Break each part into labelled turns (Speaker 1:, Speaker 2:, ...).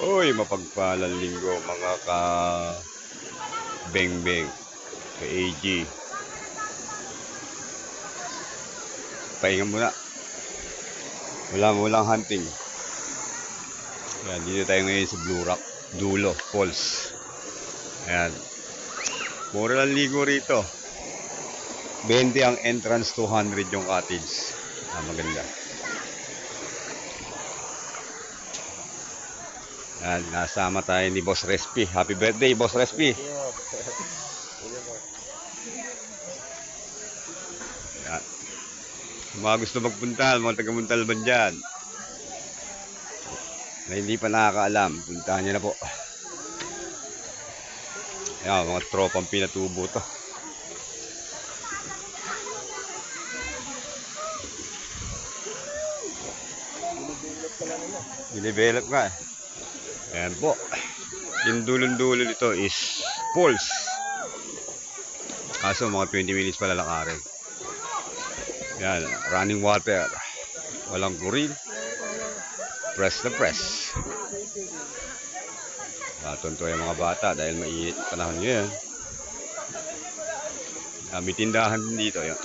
Speaker 1: Uy, mapagpalang linggo mga ka-beng-beng, ka-AG. Pahinga muna. Walang hunting. Ayan, dito tayo ngayon sa Blue Rock, Dulo, Falls. Ayan. Mura lang ligo rito. 20 ang entrance, 200 yung cottage. Maganda. Ayan, nasama tayo ni Boss Respi. Happy birthday, Boss Respi. Ayan. Mga gusto magpunta, mga taga-Montalban dyan, na hindi pa nakakaalam, puntahan nyo na po. Ayan, mga tropang pinatubo to. Dinevelop nga eh. Ayan po. Yung dulon-dulo nito is falls. Kaso mga 20 minutes pala lakarin. Ayan, running water. Walang kurin. Press na press. Matunto yung mga bata dahil mainit panahon ngayon. May tindahan din dito. Ayan.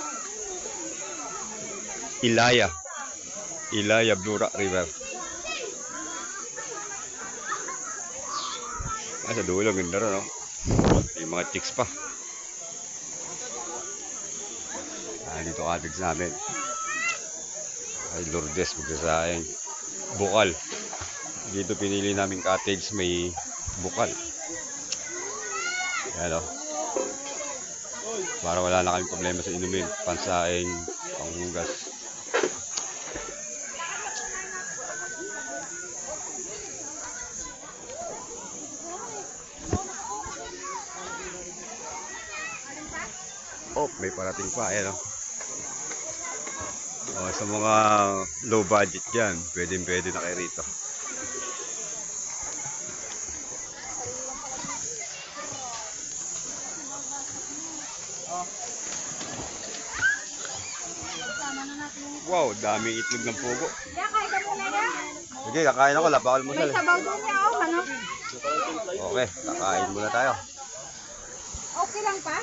Speaker 1: Ilaya Blue Rock River. Sa dulo, ganda rin, no? May mga chicks pa. Dito cottage namin. Ay, Lourdes, magsasaing. Bukal. Dito pinili namin cottage, may bukal. Ayan, no? Para wala na kaming problema sa inumin. Pansaing, panghugas. Oh, may parating pa, ayan, oh, sa mga low budget dyan, pwede na kayo rito. Wow, daming itlog ng pugo. Sige, kakain ako, labakal mo sila.
Speaker 2: May sabaw doon niya, oh, ano?
Speaker 1: Okay, kakain muna tayo.
Speaker 2: Okay lang pa?